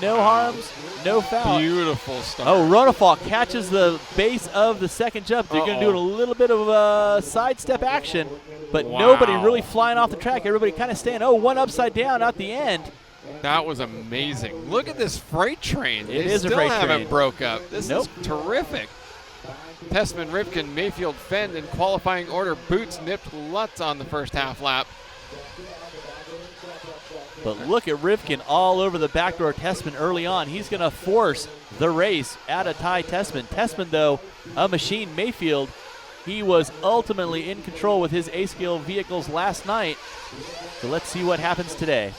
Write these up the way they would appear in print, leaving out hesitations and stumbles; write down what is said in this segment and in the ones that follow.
no harms, no foul. Beautiful start. Oh, Runafall catches the base of the second jump. They're going to do a little bit of sidestep action, but nobody really flying off the track. Everybody kind of staying, one upside down at the end. That was amazing. Look at this freight train. It is a freight train. They still haven't broke up. This is terrific. Tessman, Rivkin, Mayfield, Fend in qualifying order. Boots nipped Lutz on the first half lap. But look at Rivkin all over the backdoor Tessman early on. He's going to force the race at a tie Tessman. Tessman, though, a machine. Mayfield, he was ultimately in control with his A-scale vehicles last night. So let's see what happens today.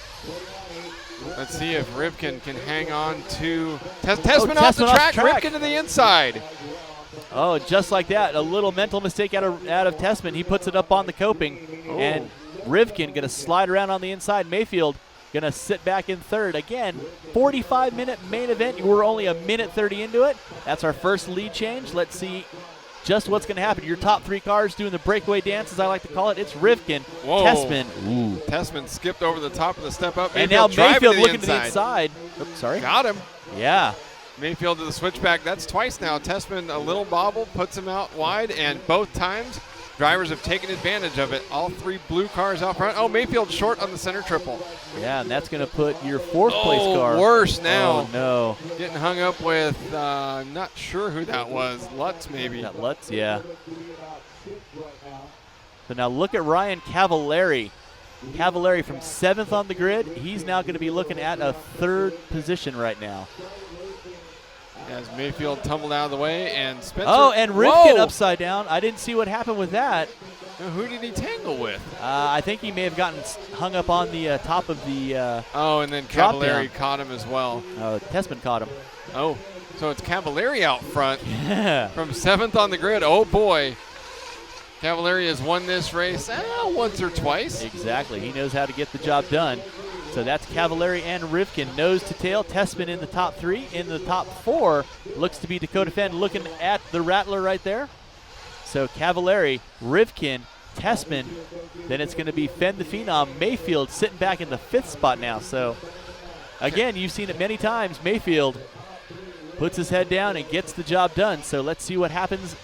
Let's see if Rivkin can hang on to Tessman off the track. Rivkin to the inside. Oh, just like that. A little mental mistake out of Tessman. He puts it up on the coping. And Rivkin going to slide around on the inside. Mayfield going to sit back in third. Again, 45-minute main event. We're only a minute 30 into it. That's our first lead change. Let's see just what's going to happen. Your top three cars doing the breakaway dance, as I like to call it. It's Rivkin, Tessman. Ooh. Tessman skipped over the top of the step up. And now Mayfield looking to the inside. Oops, sorry. Got him. Yeah. Mayfield to the switchback. That's twice now. Tessman, a little bobble, puts him out wide, and both times drivers have taken advantage of it. All three blue cars out front. Oh, Mayfield short on the center triple. Yeah, and that's going to put your fourth place car. Worse now. Oh, no. Getting hung up with, I'm not sure who that was. Lutz, maybe. That Lutz, yeah. So now look at Ryan Cavalieri. Cavalieri from 7th on the grid. He's now going to be looking at a third position right now. As Mayfield tumbled out of the way, and Spencer. Oh, and Rivkin upside down. I didn't see what happened with that. Now, who did he tangle with? I think he may have gotten hung up on the top of the and then Cavalieri caught him as well. Oh, Tessman caught him. Oh, so it's Cavalieri out front. Yeah. From 7th on the grid. Oh, boy. Cavalieri has won this race once or twice. Exactly. He knows how to get the job done. So that's Cavalieri and Rivkin, nose to tail. Tessman in the top 3. In the top 4 looks to be Dakota Fend looking at the Rattler right there. So Cavalieri, Rivkin, Tessman. Then it's going to be Fend the Phenom. Mayfield sitting back in the 5th spot now. So, again, you've seen it many times. Mayfield puts his head down and gets the job done. So let's see what happens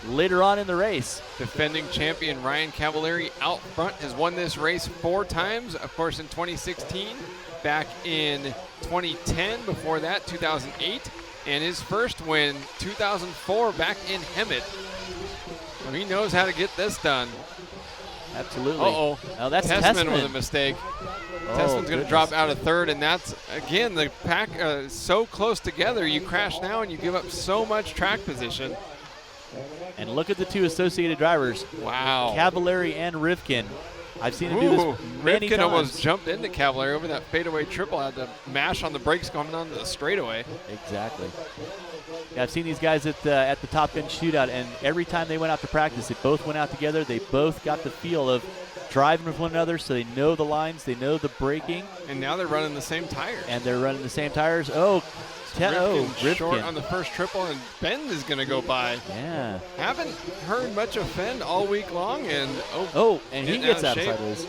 later on in the race. Defending champion Ryan Cavalieri out front has won this race 4 times. Of course, in 2016, back in 2010, before that, 2008, and his first win, 2004, back in Hemet. So he knows how to get this done. Absolutely. Uh-oh. Now that's Tessman with a mistake. Tessman's going to drop out of 3rd, and that's, again, the pack so close together. You crash now, and you give up so much track position. And look at the 2 associated drivers. Wow. Cavalieri and Rivkin. I've seen him do this many Rivkin times. Almost jumped into Cavalieri over that fadeaway triple. Had to mash on the brakes coming onto the straightaway. Exactly. Yeah, I've seen these guys at the Top Gun shootout, and every time they went out to practice, they both went out together. They both got the feel of driving with one another, so they know the lines, they know the braking. And now they're running the same tires. And they're running the same tires. Rivkin short on the first triple, and Fend is going to go by. Yeah. Haven't heard much of Fend all week long, and and he gets out sideways.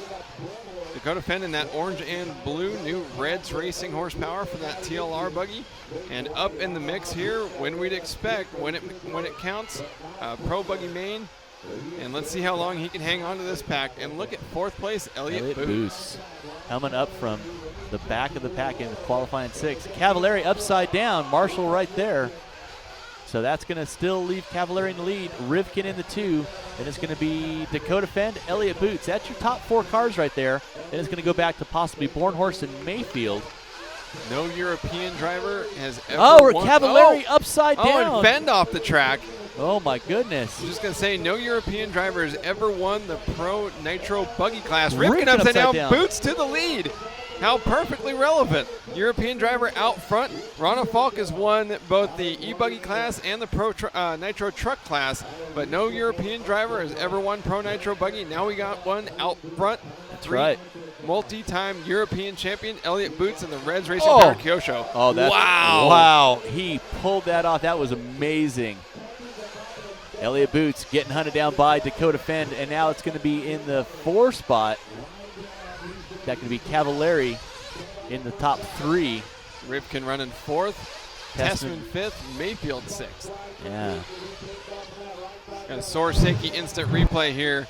Dakota Fend in that orange and blue, new Reds racing horsepower for that TLR buggy, and up in the mix here when we'd expect, when it counts, Pro Buggy main. And let's see how long he can hang on to this pack. And look at 4th place, Elliott Booth. Coming up from the back of the pack in the qualifying 6. Cavalieri upside down, Marshall right there. So that's going to still leave Cavalieri in the lead, Rivkin in the 2. Then it's going to be Dakota Fend, Elliott Boots. That's your top 4 cars right there. Then it's going to go back to possibly Bornhorst and Mayfield. No European driver has ever won. Cavalieri upside down. And Fend off the track. Oh, my goodness. I'm just going to say, no European driver has ever won the Pro Nitro Buggy class. Rivkin upside down, Boots to the lead. How perfectly relevant. European driver out front. Rana Falk has won both the E-Buggy class and the Pro Nitro Truck class, but no European driver has ever won Pro Nitro Buggy. Now we got one out front. That's right. Multi-time European champion Elliott Boots in the Reds Racing Power Kyosho. Oh, that's wow. He pulled that off. That was amazing. Elliott Boots getting hunted down by Dakota Fend, and now it's going to be in the 4 spot. That could be Cavalieri in the top 3. Rivkin running 4th. Tessman 5th. Mayfield 6th. Yeah. Got a Sorseki instant replay here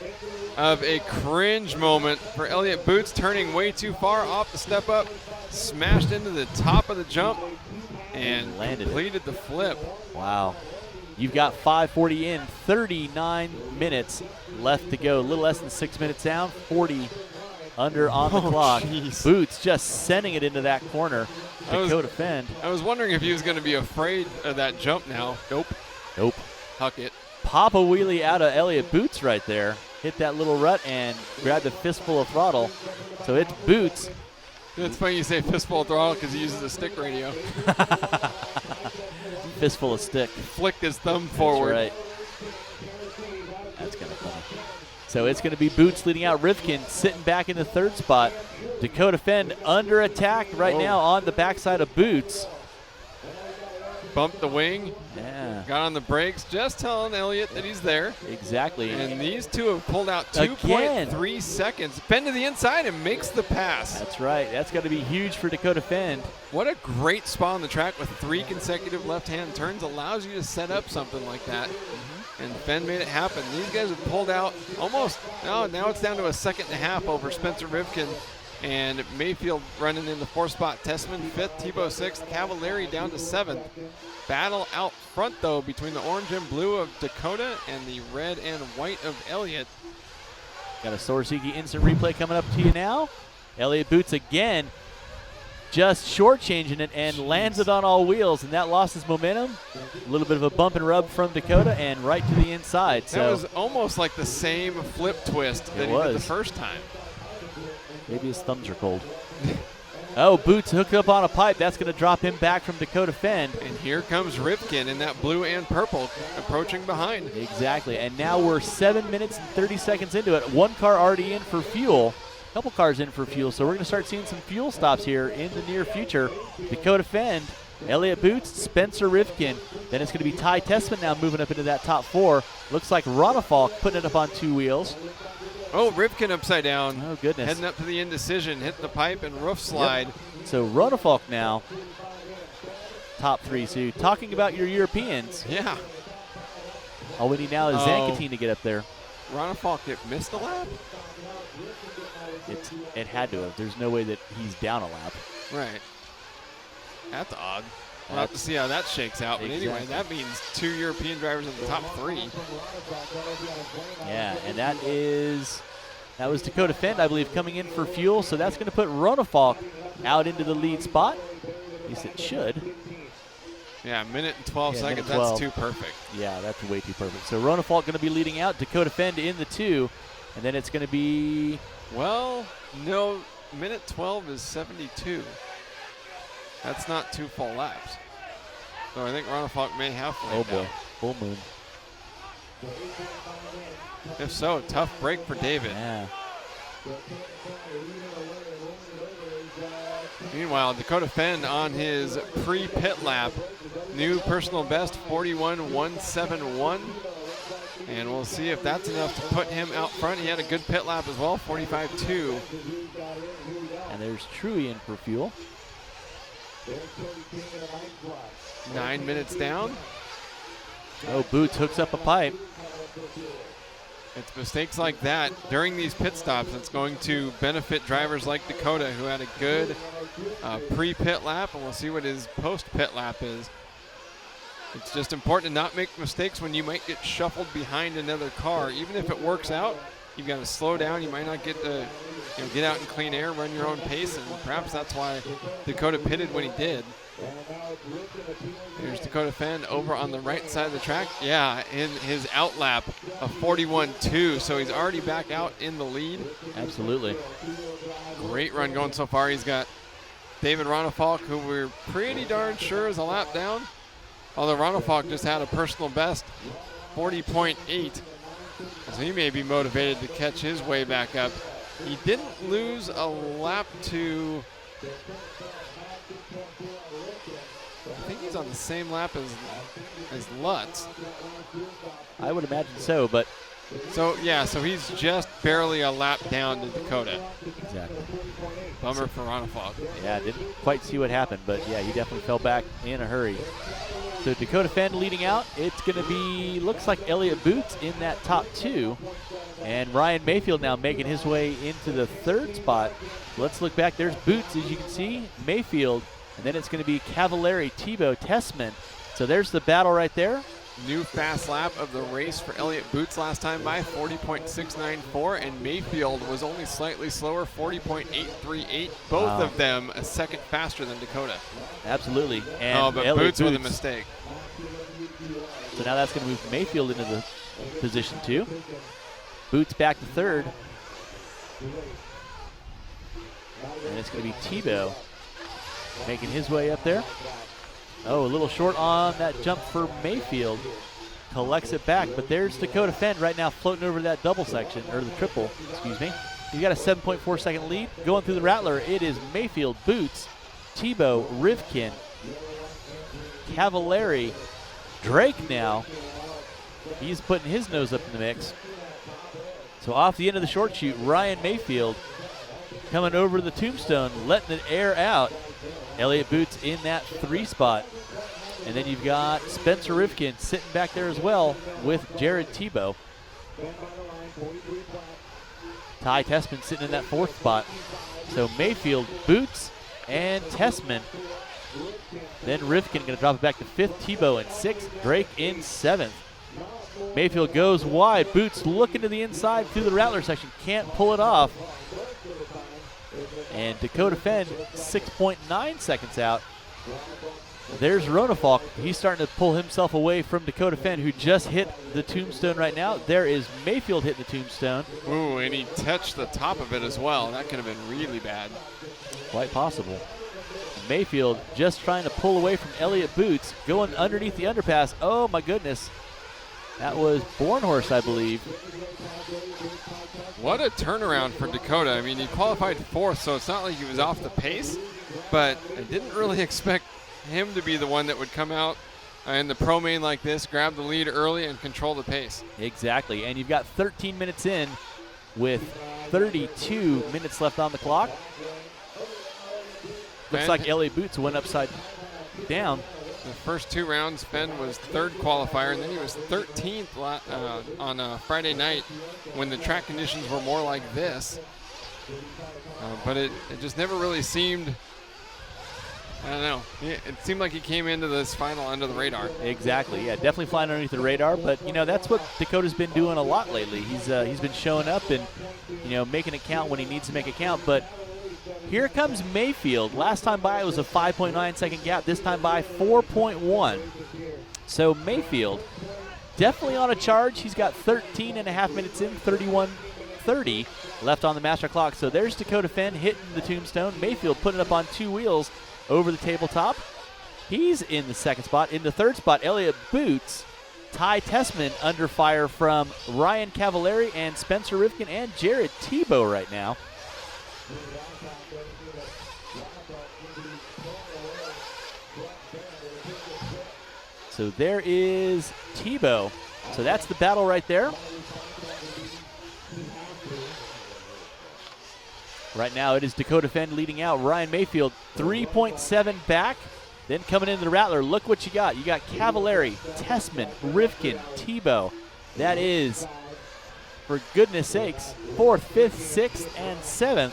of a cringe moment for Elliott Boots, turning way too far off the step up, smashed into the top of the jump, and completed the flip. Wow. You've got 5:40 in, 39 minutes left to go. A little less than 6 minutes down, 40 under on the clock. Geez. Boots just sending it into that corner. Dakota Fend. I was wondering if he was going to be afraid of that jump now. Nope. Nope. Huck it. Pop a wheelie out of Elliott Boots right there. Hit that little rut and grabbed a fistful of throttle. So it's Boots. It's funny you say fistful of throttle because he uses a stick radio. Fistful of stick. Flicked his thumb forward. That's right. That's kind of funny. So it's going to be Boots leading out. Rivkin sitting back in the 3rd spot. Dakota Fend under attack right now on the backside of Boots. Bumped the wing. Yeah. Got on the brakes, just telling Elliott that he's there. Exactly. And these two have pulled out 2.3 seconds. Fend to the inside and makes the pass. That's right. That's going to be huge for Dakota Fend. What a great spot on the track with 3 consecutive left-hand turns. Allows you to set up something like that. And Fend made it happen. These guys have pulled out almost, now it's down to a 2.5 over Spencer Rivkin. And Mayfield running in the 4th spot. Tessman 5th, Tebow 6th, Cavalieri down to 7th. Battle out front, though, between the orange and blue of Dakota and the red and white of Elliott. Got a Sorseki instant replay coming up to you now. Elliott Boots again, just shortchanging it and lands it on all wheels, and that lost his momentum. A little bit of a bump and rub from Dakota and right to the inside. That was almost like the same flip twist that he did the first time. Maybe his thumbs are cold. Oh, Boots hooked up on a pipe. That's going to drop him back from Dakota Fend. And here comes Rivkin in that blue and purple approaching behind. Exactly. And now we're 7 minutes and 30 seconds into it. 1 car already in for fuel. A couple cars in for fuel. So we're going to start seeing some fuel stops here in the near future. Dakota Fend, Elliott Boots, Spencer Rivkin. Then it's going to be Ty Tessman now moving up into that top 4. Looks like Ronafalk putting it up on 2 wheels. Oh, Rivkin upside down. Oh, goodness. Heading up to the indecision, hit the pipe and roof slide. Yep. So Ronafalk now, top 3. So talking about your Europeans. Yeah. All we need now is Zankatine to get up there. Ronafalk missed a lap? It had to have. There's no way that he's down a lap. Right. That's odd. We'll have to see how that shakes out. But anyway, that means 2 European drivers in the top 3. Yeah, and that was Dakota Fend, I believe, coming in for fuel. So that's going to put Ronafalk out into the lead spot. At least it should. Yeah, 1 minute and 12 seconds. That's too perfect. Yeah, that's way too perfect. So Ronafalk going to be leading out. Dakota Fend in the 2. And then it's going to be... Well, no, minute 12 is 72. That's not 2 full laps. So I think Ronafalk may have flamed Oh, boy. out. Full moon. If so, tough break for David. Yeah. Meanwhile, Dakota Fend on his pre-pit lap. New personal best, 41.171. And we'll see if that's enough to put him out front. He had a good pit lap as well, 45.2. And there's Truey in for fuel. 9 minutes down. Oh, Boots hooks up a pipe. It's mistakes like that during these pit stops that's going to benefit drivers like Dakota, who had a good pre-pit lap, and we'll see what his post-pit lap is. It's just important to not make mistakes when you might get shuffled behind another car. Even if it works out, you've got to slow down. You might not get to get out in clean air, run your own pace, and perhaps that's why Dakota pitted when he did. Here's Dakota Fend over on the right side of the track. Yeah, in his outlap of 41.2, so he's already back out in the lead. Absolutely. Great run going so far. He's got David Ronafalk, who we're pretty darn sure is a lap down. Although Ronafalk just had a personal best, 40.8. So he may be motivated to catch his way back up. He didn't lose a lap to... I think he's on the same lap as Lutz. I would imagine so, but So he's just barely a lap down to Dakota. Exactly. Bummer for Ronafog. Yeah, didn't quite see what happened, but yeah, he definitely fell back in a hurry. So Dakota Fend leading out. It's going to be, looks like Elliott Boots in that top 2. And Ryan Mayfield now making his way into the 3rd spot. Let's look back. There's Boots, as you can see, Mayfield, and then it's going to be Cavalieri, Tebow, Tessman. So there's the battle right there. New fast lap of the race for Elliott Boots last time by, 40.694, and Mayfield was only slightly slower, 40.838. Both of them a second faster than Dakota. Absolutely. And but Elliott Boots with a mistake. So now that's going to move Mayfield into the position 2. Boots back to 3rd. And it's going to be Tebow making his way up there. Oh, a little short on that jump for Mayfield. Collects it back, but there's Dakota Fend right now floating over that double section, or the triple, excuse me. You got a 7.4 second lead. Going through the Rattler, it is Mayfield, Boots, Tebow, Rivkin, Cavalieri, Drake now. He's putting his nose up in the mix. So off the end of the short chute, Ryan Mayfield coming over the tombstone, letting it air out. Elliott Boots in that 3 spot. And then you've got Spencer Rivkin sitting back there as well with Jared Tebow. Ty Tessman sitting in that 4th spot. So Mayfield, Boots, and Tessman. Then Rivkin going to drop it back to 5th, Tebow in 6th, Drake in 7th. Mayfield goes wide. Boots looking to the inside through the Rattler section. Can't pull it off. And Dakota Fend 6.9 seconds out. There's Ronafalk. He's starting to pull himself away from Dakota Fend, who just hit the tombstone right now. There is Mayfield hitting the tombstone. Ooh, and he touched the top of it as well. That could have been really bad. Quite possible. Mayfield just trying to pull away from Elliott Boots, going underneath the underpass. Oh my goodness. That was Bornhorst, I believe. What a turnaround for Dakota. I mean, he qualified 4th, so it's not like he was off the pace, but I didn't really expect him to be the one that would come out in the pro main like this, grab the lead early, and control the pace. Exactly, and you've got 13 minutes in with 32 minutes left on the clock. Looks like Elliott Boots went upside down. The first 2 rounds, Fend was 3rd qualifier, and then he was 13th on a Friday night when the track conditions were more like this. But it just never really seemed, I don't know, it seemed like he came into this final under the radar. Exactly, yeah, definitely flying underneath the radar, but, you know, that's what Dakota's been doing a lot lately. He's been showing up and, you know, making it count when he needs to make it count, but here comes Mayfield. Last time by it was a 5.9 second gap. This time by 4.1. So Mayfield definitely on a charge. He's got 13 and a half minutes in, 31:30 left on the master clock. So there's Dakota Fend hitting the tombstone. Mayfield putting it up on 2 wheels over the tabletop. He's in the 2nd spot. In the 3rd spot, Elliott Boots. Ty Tessman under fire from Ryan Cavalieri and Spencer Rivkin and Jared Tebow right now. So there is Tebow. So that's the battle right there. Right now it is Dakota Fend leading out. Ryan Mayfield 3.7 back. Then coming into the Rattler, look what you got. You got Cavalieri, Tessman, Rivkin, Tebow. That is, for goodness sakes, 4th, 5th, 6th, and 7th.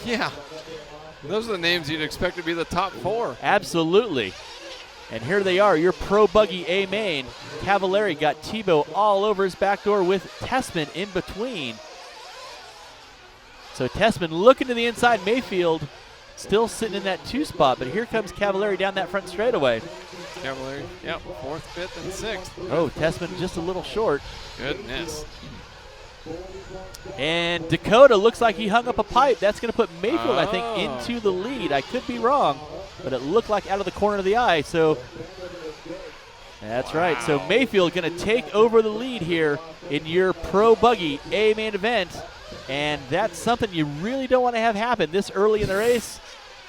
Yeah, those are the names you'd expect to be the top 4. Absolutely. And here they are, your Pro Buggy A main. Cavalieri got Tebow all over his back door with Tessman in between. So Tessman looking to the inside. Mayfield still sitting in that 2 spot, but here comes Cavalieri down that front straightaway. Cavalieri, yep, 4th, 5th, and 6th. Oh, Tessman just a little short. Goodness. And Dakota looks like he hung up a pipe. That's going to put Mayfield, I think, into the lead. I could be wrong, but it looked like out of the corner of the eye. So that's right. So Mayfield going to take over the lead here in your Pro Buggy A main event. And that's something you really don't want to have happen this early in the race.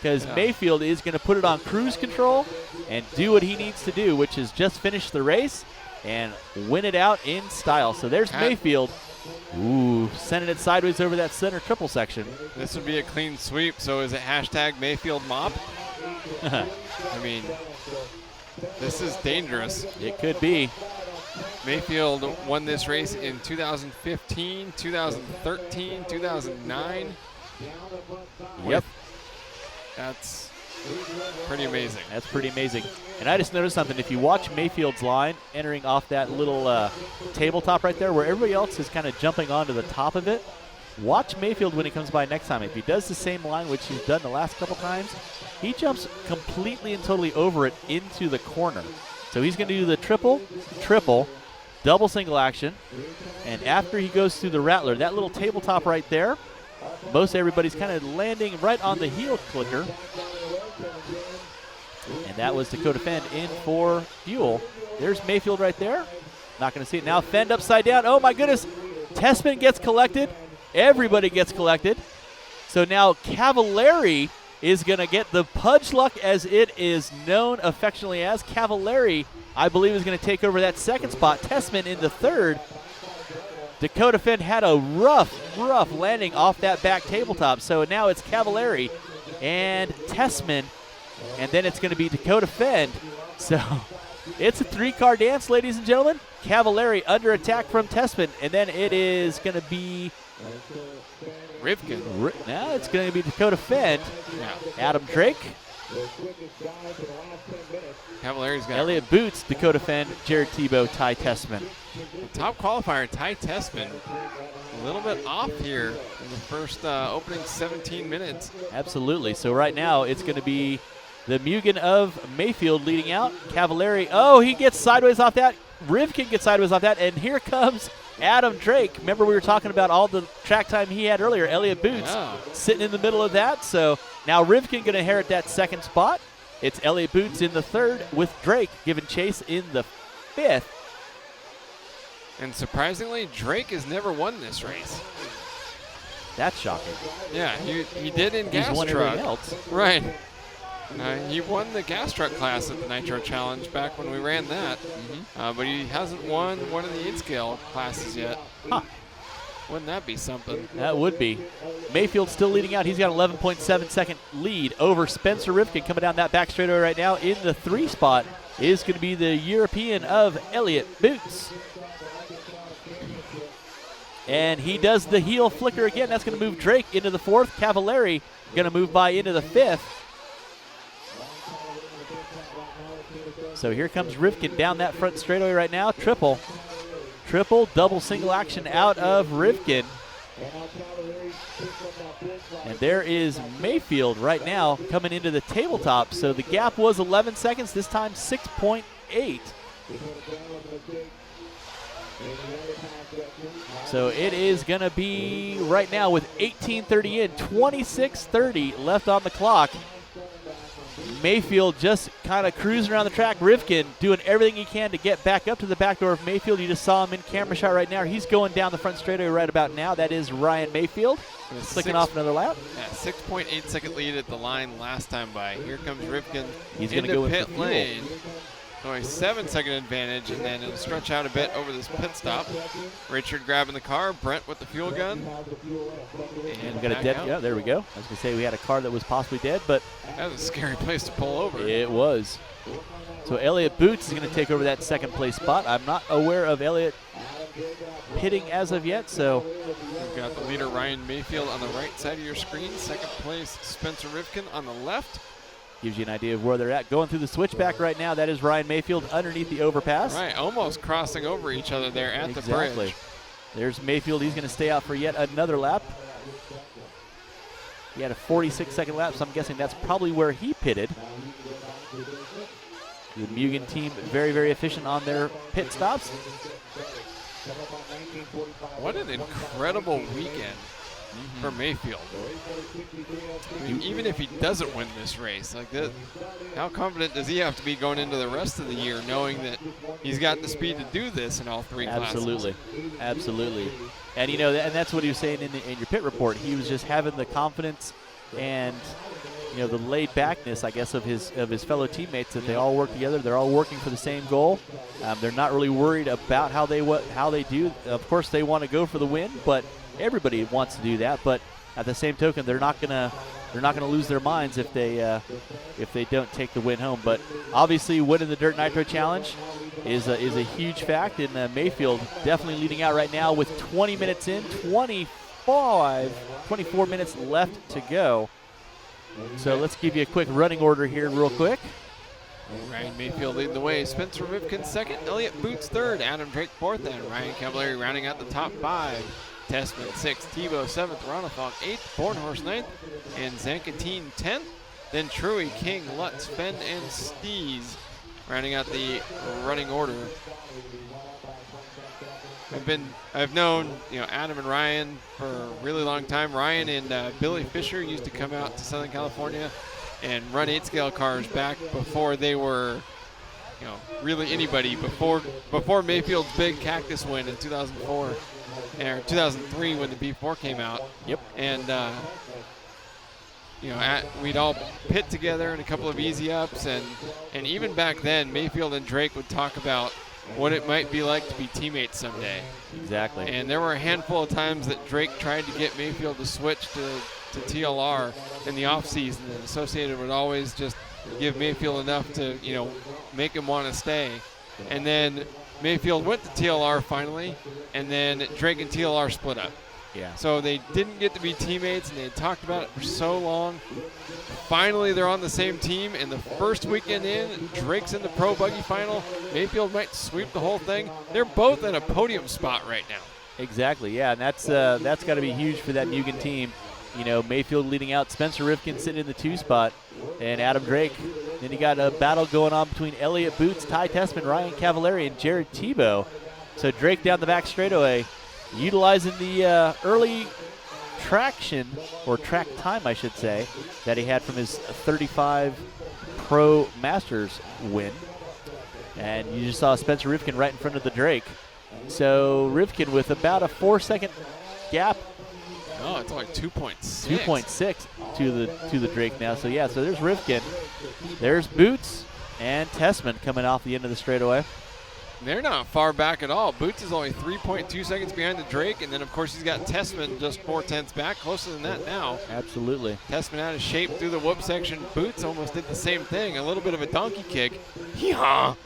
because Mayfield is going to put it on cruise control and do what he needs to do, which is just finish the race and win it out in style. So there's Mayfield. Ooh, sending it sideways over that center triple section. This would be a clean sweep, so is it hashtag Mayfield mop? I mean, this is dangerous. It could be. Mayfield won this race in 2015, 2013, 2009. Yep. That's pretty amazing. That's pretty amazing. And I just noticed something. If you watch Mayfield's line entering off that little tabletop right there where everybody else is kind of jumping onto the top of it, watch Mayfield when he comes by next time. If he does the same line, which he's done the last couple times, he jumps completely and totally over it into the corner. So he's going to do the triple, double single action, and after he goes through the rattler, that little tabletop right there, most everybody's kind of landing right on the heel clicker. And that was Dakota Fend in for fuel. There's Mayfield right there. Not going to see it now. Fend upside down. Oh, my goodness. Tessman gets collected. Everybody gets collected. So now Cavalieri is going to get the Pudge Luck, as it is known affectionately as. Cavalieri, I believe, is going to take over that second spot. Tessman in the third. Dakota Fend had a rough landing off that back tabletop. So now it's Cavalieri and Tessman, and then it's going to be Dakota Fend. So it's a three-car dance, ladies and gentlemen. Cavalieri under attack from Tessman, and then it is going to be Rivkin. Now it's going to be Dakota Fend. Yeah. Adam Drake. Cavalieri's got Elliott Boots, Dakota Fend, Jared Tebow, Ty Tessman. The top qualifier, Ty Tessman, a little bit off here in the first opening 17 minutes. Absolutely. So right now it's going to be the Mugen of Mayfield leading out. Cavalieri, oh, he gets sideways off that. Rivkin gets sideways off that, and here comes Adam Drake. Remember we were talking about all the track time he had earlier. Elliott Boots sitting in the middle of that. So now Rivkin going to inherit that second spot. It's Elliott Boots in the third with Drake giving chase in the fifth. And surprisingly, Drake has never won this race. That's shocking. Yeah, he did in gas He's won truck. everything else. Right. He won the gas truck class at the Nitro Challenge back when we ran that. But he hasn't won one of the 8-scale classes yet. Huh. Wouldn't that be something? That would be. Mayfield still leading out. He's got 11.7 second lead over Spencer Rivkin coming down that back straightaway right now. In the 3 spot is going to be the European of Elliott Boots. And he does the heel flicker again. That's going to move Drake into the 4th. Cavalieri going to move by into the 5th. So here comes Rivkin down that front straightaway right now. Triple, double single action out of Rivkin. And there is Mayfield right now coming into the tabletop. So the gap was 11 seconds, this time 6.8. So it is going to be right now with 18:30 in, 26:30 left on the clock. Mayfield just kind of cruising around the track. Rivkin doing everything he can to get back up to the back door of Mayfield. You just saw him in camera shot right now. He's going down the front straightaway right about now. That is Ryan Mayfield clicking off another lap. Yeah, 6.8 second lead at the line last time by. Here comes Rivkin. He's going to go into pit lane. So a 7-second advantage, and then it'll stretch out a bit over this pit stop. Richard grabbing the car, Brent with the fuel gun. And we got a dead, yeah, there we go. I was going to say we had a car that was possibly dead, but that was a scary place to pull over. It was. So Elliott Boots is going to take over that second place spot. I'm not aware of Elliott pitting as of yet, so. We've got the leader Ryan Mayfield on the right side of your screen. Second place Spencer Rivkin on the left. Gives you an idea of where they're at. Going through the switchback right now, that is Ryan Mayfield underneath the overpass. Right, almost crossing over each other there at the bridge. There's Mayfield. He's going to stay out for yet another lap. He had a 46-second lap, so I'm guessing that's probably where he pitted. The Mugen team very, very efficient on their pit stops. What an incredible weekend for Mayfield. I mean, even if he doesn't win this race, like that, how confident does he have to be going into the rest of the year, knowing that he's got the speed to do this in all 3 classes? Absolutely. And you know, and that's what he was saying in your pit report. He was just having the confidence and the laid backness, I guess, of his fellow teammates, that they all work together. They're all working for the same goal. They're not really worried about how they do. Of course, they want to go for the win, but everybody wants to do that. But at the same token, they're not gonna lose their minds if they don't take the win home. But obviously, winning the Dirt Nitro Challenge is a huge fact, and Mayfield definitely leading out right now with 20 minutes in, 24 minutes left to go. So let's give you a quick running order here real quick. Ryan Mayfield leading the way. Spencer Rivkin second. Elliott Boots third. Adam Drake fourth. And Ryan Cavalieri rounding out the top 5. Tessman sixth. Tebow seventh. Ronafalk eighth. Bornhorst ninth. And Zankatine 10th. Then Truey, King, Lutz, Fend, and Stees rounding out the running order. I've known Adam and Ryan for a really long time. Ryan and Billy Fisher used to come out to Southern California and run 8-scale cars back before they were really anybody, before Mayfield's big Cactus win in 2004 or 2003 when the B4 came out. Yep. And we'd all pit together in a couple of easy ups, and even back then Mayfield and Drake would talk about what it might be like to be teammates someday. Exactly. And there were a handful of times that Drake tried to get Mayfield to switch to TLR in the offseason, and Associated would always just give Mayfield enough to, make him want to stay. And then Mayfield went to TLR finally, and then Drake and TLR split up. Yeah. So they didn't get to be teammates, and they had talked about it for so long. Finally, they're on the same team, and the first weekend in, Drake's in the Pro Buggy final. Mayfield might sweep the whole thing. They're both in a podium spot right now. Exactly, yeah, and that's got to be huge for that Mugen team. Mayfield leading out, Spencer Rivkin sitting in the 2 spot, and Adam Drake. Then you got a battle going on between Elliott Boots, Ty Tessman, Ryan Cavalieri, and Jared Tebow. So Drake down the back straightaway, utilizing the early traction, or track time, I should say, that he had from his 35 Pro Masters win. And you just saw Spencer Rivkin right in front of the Drake. So Rivkin with about a 4-second gap. Oh, it's only 2.6. 2.6 to the Drake now. So yeah, so there's Rivkin. There's Boots and Tessman coming off the end of the straightaway. They're not far back at all. Boots is only 3.2 seconds behind the Drake, and then of course he's got Tessman just 0.4 back, closer than that now. Absolutely. Tessman out of shape through the whoop section. Boots almost did the same thing, a little bit of a donkey kick. Hee-haw!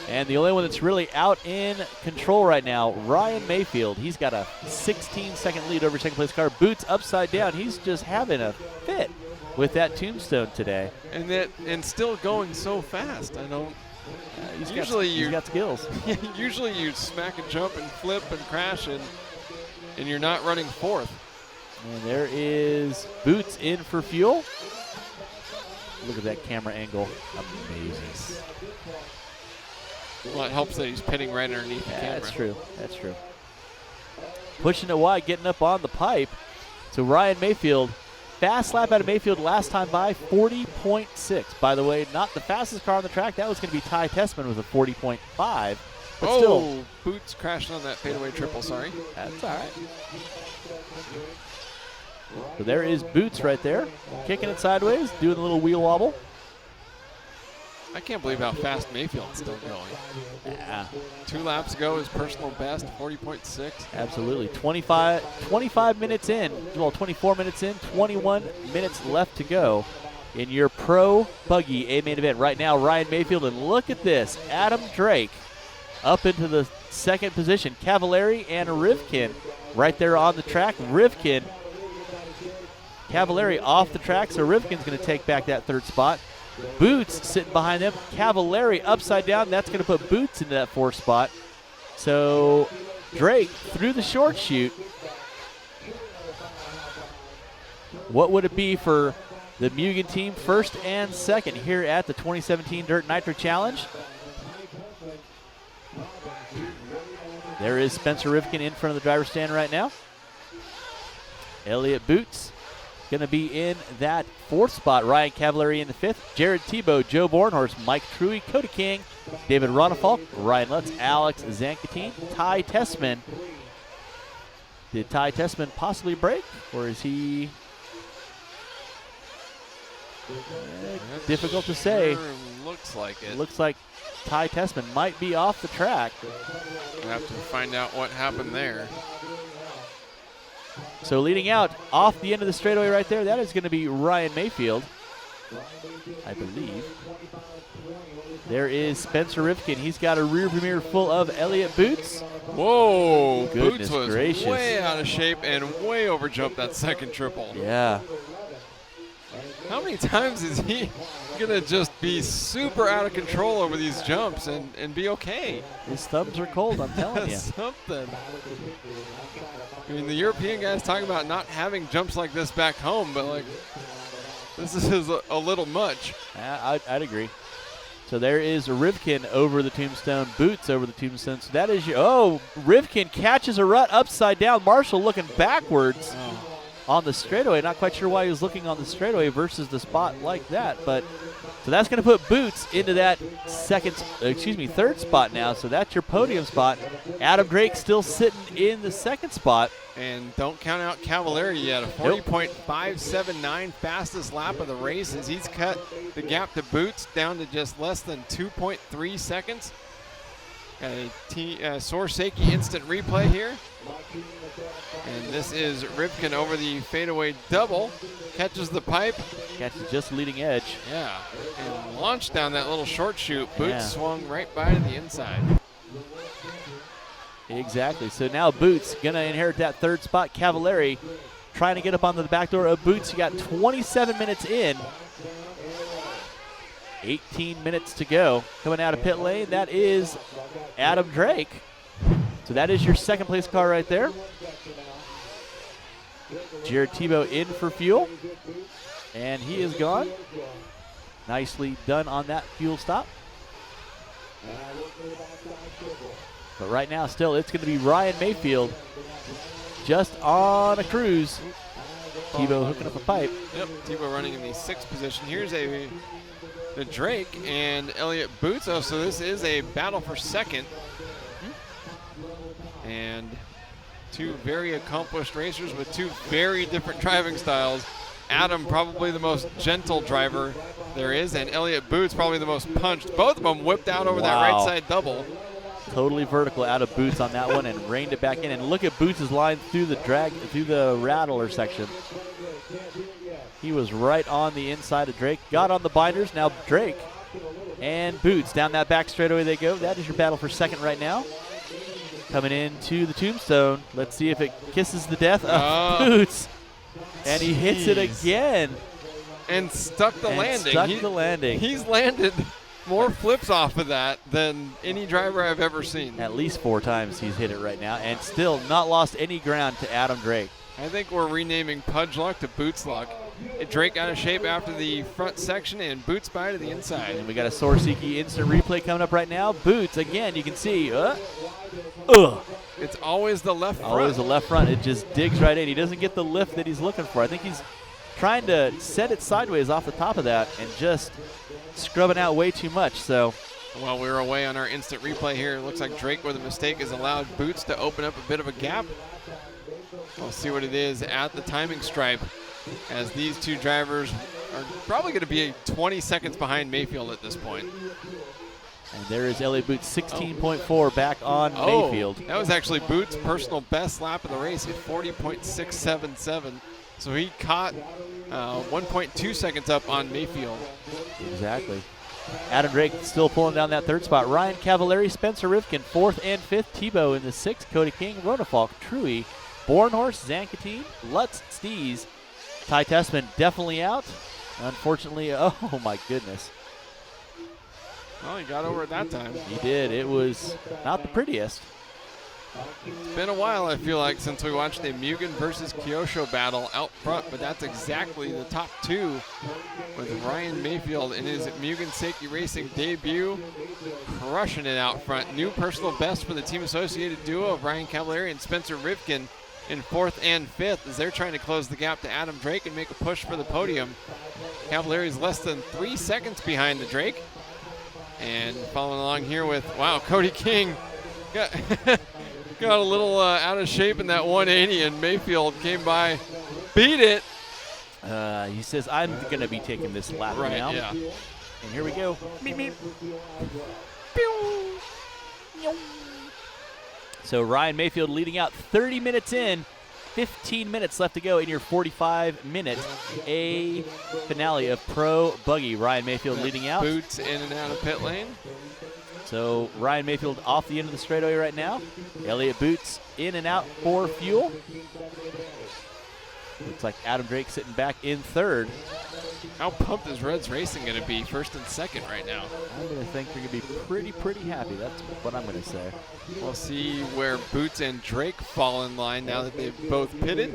And the only one that's really out in control right now, Ryan Mayfield. He's got a 16-second lead over second place car. Boots upside down. He's just having a fit with that tombstone today. And still going so fast. I don't. He's usually got skills. Usually you smack and jump and flip and crash and you're not running fourth. And there is Boots in for fuel. Look at that camera angle. Amazing. Well, it helps that he's pitting right underneath the camera. That's true. That's true. Pushing it wide, getting up on the pipe. So Ryan Mayfield, fast lap out of Mayfield last time by, 40.6. By the way, not the fastest car on the track. That was going to be Ty Tessman with a 40.5. But still, Boots crashed on that fadeaway triple, sorry. That's all right. So there is Boots right there, kicking it sideways, doing a little wheel wobble. I can't believe how fast Mayfield's still going. Yeah. 2 laps ago, his personal best, 40.6. Absolutely. 25 minutes in, well, 24 minutes in, 21 minutes left to go in your Pro Buggy A main event. Right now, Ryan Mayfield, and look at this, Adam Drake up into the second position. Cavalieri and Rivkin right there on the track. Rivkin, Cavalieri off the track, so Rivkin's going to take back that 3rd spot. Boots sitting behind them. Cavalieri upside down. That's going to put Boots into that 4th spot. So Drake through the short chute. What would it be for the Mugen team 1st and 2nd here at the 2017 Dirt Nitro Challenge? There is Spencer Rivkin in front of the driver's stand right now. Elliott Boots going to be in that 4th spot. Ryan Cavalieri in the 5th. Jared Tebow, Joe Bornhorst, Mike Truey, Cody King, David Ronafalk, Ryan Lutz, Alex Zankatine, Ty Tessman. Did Ty Tessman possibly break, or is he Difficult to say. Sure looks like it. Looks like Ty Tessman might be off the track. We'll have to find out what happened there. So leading out off the end of the straightaway right there, that is going to be Ryan Mayfield, I believe. There is Spencer Rifkin. He's got a rear mirror full of Elliott Boots. Whoa, Goodness Boots was gracious. way out of shape and way overjumped that second triple. Yeah. How many times is he going to just be super out of control over these jumps and be okay? His thumbs are cold, I'm telling you. Something. I mean, the European guys talking about not having jumps like this back home, but like, this is a little much. I'd agree. So there is Rivkin over the tombstone, Boots over the tombstone. So that is Rivkin catches a rut upside down. Marshall looking backwards on the straightaway. Not quite sure why he was looking on the straightaway versus the spot like that, but so that's going to put Boots into that third spot now. So that's your podium spot. Adam Drake still sitting in the second spot. And don't count out Cavalieri yet. A 40.579 fastest lap of the race as he's cut the gap to Boots down to just less than 2.3 seconds. Got a Sorseki instant replay here. And this is Rivkin over the fadeaway double. Catches the pipe. Catches just leading edge. Yeah. And launched down that little short chute. Boots swung right by to the inside. Exactly. So now Boots going to inherit that third spot. Cavalieri trying to get up onto the back door of Boots. You got 27 minutes in. 18 minutes to go. Coming out of pit lane, that is Adam Drake. So that is your second place car right there. Jared Tebow in for fuel. And he is gone. Nicely done on that fuel stop. But right now, still, it's going to be Ryan Mayfield just on a cruise. Tebow hooking up a pipe. Yep, Tebow running in the sixth position. Here's the Drake and Elliott Boots. Oh, so this is a battle for second. And two very accomplished racers with two very different driving styles. Adam, probably the most gentle driver there is, and Elliott Boots, probably the most punched. Both of them whipped out over that right side double. Totally vertical out of Boots on that one and reined it back in. And look at Boots' line through the rattler section. He was right on the inside of Drake. Got on the binders. Now Drake and Boots down that back straightaway they go. That is your battle for second right now. Coming into the tombstone. Let's see if it kisses the death of Boots. And he hits it again. And stuck the landing. He's landed more flips off of that than any driver I've ever seen. At least 4 times he's hit it right now, and still not lost any ground to Adam Drake. I think we're renaming Pudge Luck to Boots Luck. Drake out of shape after the front section, and Boots by to the inside. And we got a Sorseki instant replay coming up right now. Boots, again, you can see. It's always the left front. Always the left front. It just digs right in. He doesn't get the lift that he's looking for. I think he's trying to set it sideways off the top of that and just scrubbing out way too much. So while we're away on our instant replay here, it looks like Drake with a mistake has allowed Boots to open up a bit of a gap. We'll see what it is at the timing stripe, as these two drivers are probably going to be 20 seconds behind Mayfield at this point. And there is Elliott Boots, 16.4 back on Mayfield. That was actually Boots' personal best lap of the race at 40.677. So he caught 1.2 seconds up on Mayfield. Exactly. Adam Drake still pulling down that third spot. Ryan Cavalieri, Spencer Rifkin, 4th and 5th. Tebow in the 6th. Cody King, Ronafalk, Truey, Bornhorst, Zankatine, Lutz, Stees. Ty Tessman definitely out. Unfortunately, oh my goodness. Well, he got over it that time. He did. It was not the prettiest. It's been a while, I feel like, since we watched the Mugen versus Kyosho battle out front, but that's exactly the top two, with Ryan Mayfield in his Mugen Seiki Racing debut, crushing it out front. New personal best for the team associated duo of Ryan Cavalieri and Spencer Rifkin in 4th and 5th, as they're trying to close the gap to Adam Drake and make a push for the podium. Cavalieri's less than 3 seconds behind the Drake. And following along here with, Cody King got got a little out of shape in that 180, and Mayfield came by, beat it, He says, I'm going to be taking this lap Right, now. yeah. And here we go. Meep, meep. So Ryan Mayfield leading out 30 minutes in. 15 minutes left to go in your 45-minute A finale of Pro Buggy. Ryan Mayfield leading out. Boots in and out of pit lane. So Ryan Mayfield off the end of the straightaway right now. Elliott Boots in and out for fuel. Looks like Adam Drake sitting back in third. How pumped is Reds Racing going to be first and second right now? I'm going to think they're going to be pretty happy. That's what I'm going to say. We'll see where Boots and Drake fall in line now that they've both pitted.